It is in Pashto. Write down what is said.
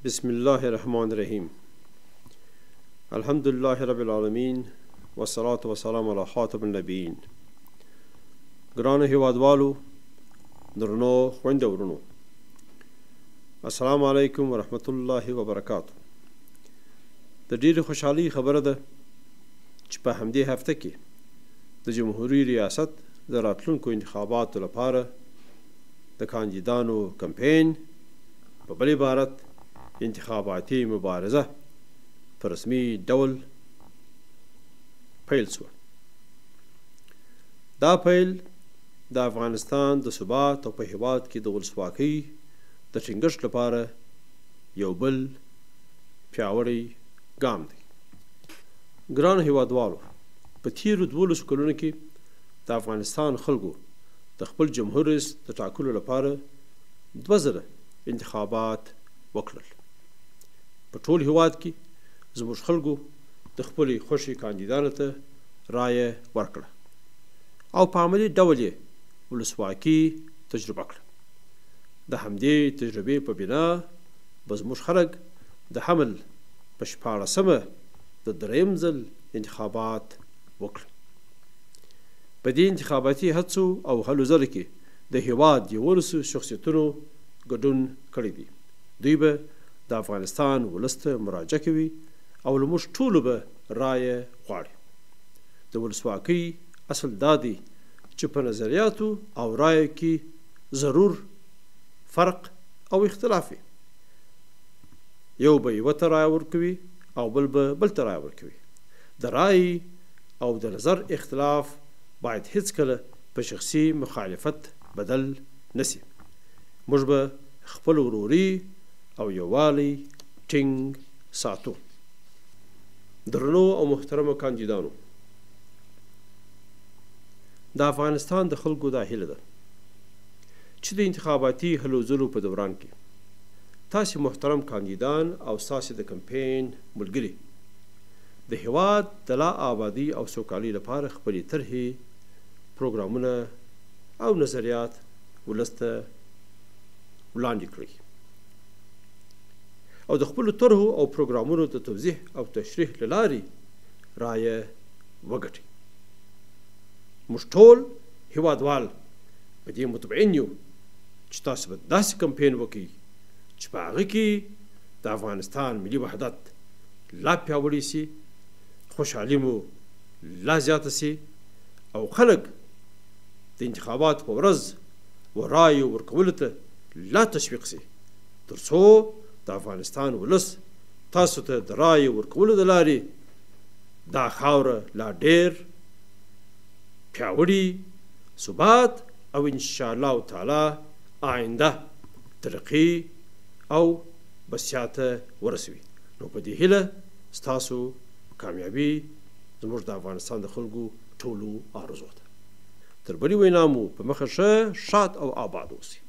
بسم الله الرحمن الرحیم. الحمد لله رب العالمین والصلاة والسلام علی خاتم النبیین. ګرانو هیوادوالو، درنو خویندو ورونو، السلام علیکم ورحمت الله وبرکاته. د ډیرې خوشحالۍ خبره ده چې په همدې هفته کې د جمهوریت ریاست د راتلونکو انتخاباتو لپاره د کاندیدانو کمپین، په بل عبارت انتخاباتي مبارزه، په رسمي ډول پیل شوه. دا پیل د افغانستان د ثبات او په هیواد کې د ولسواکۍ د ټینګښت لپاره یو بل پیاوړی ګام دی. ګرانو هیوادوالو، په تیرو 12 کلونو کې د افغانستان خلکو د خپل جمهور رئیس د ټاکلو لپاره 2 ځله انتخابات وکړل. په ټول هیواد کې زموږ خلکو د خپلې خوښې کاندیدانو ته رایه ورکړه او په عملي ډول یې ولسواکي تجربه کړه. د همدې تجربې په بنا به زموږ خلک د حمل په 14مه د 3یم ځل انتخابات وکړل. په دې انتخاباتي هڅو او هلو ځلو کې د هیواد 11 شخصیتونو ګډون کړی دی. دوی به د افغانستان ولس ته مراجعه کوي او له موږ ټولو به رایه غواړي. د ولسواکۍ اصل دا دی چې په نظریاتو او رایو کې ضرور فرق او اختلاف وي. یو به یوه ته رایه ورکوي او بل به بل ته رایه ورکوي. د رای او د نظر اختلاف باید هیڅکله په شخصي مخالفت بدل نشي. موږ به خپل وروري او یووالی ټینګ ساتو. درنو او محترمو کاندیدانو، د افغانستان د خلکو دا هیله ده چې د انتخاباتي هلو ځلو په دوران کې تاسې محترم کاندیدان او ستاسې د کمپین ملګري د هیواد د لا آبادي او سوکالۍ لپاره خپلې طرحې، پروګرامونه او نظریات ولس ته وړاندې کړئ او د خپلو طرحو او پروګرامونو د توضیح او تشریح له لارې رایه وګټئ. موږ ټول هیوادوال په دې مطمئن یو چې تاسو به داسې کمپین وکړئ چې په هغه کې د افغانستان ملي وحدت لا پیاوړی سي، خوشحالي مو لا زیاته سي او خلک د انتخابات په ورځ و رایو ورکولو ته لا تشویق سي، تر څو د افغانستان ولس تاسو ته د رایو ورکولو د لارې دا خاوره لا ډیر پیاوړي، ثبات او انشاءالله تعالی آینده ترقی او بسیاته ورسوي. نو په دې هیله ستاسو کامیابي زموږ د افغانستان د خلکو ټولو آرزو ده. تر بلې وینا مو په مخه ښه، شاد او آباد اوسئ.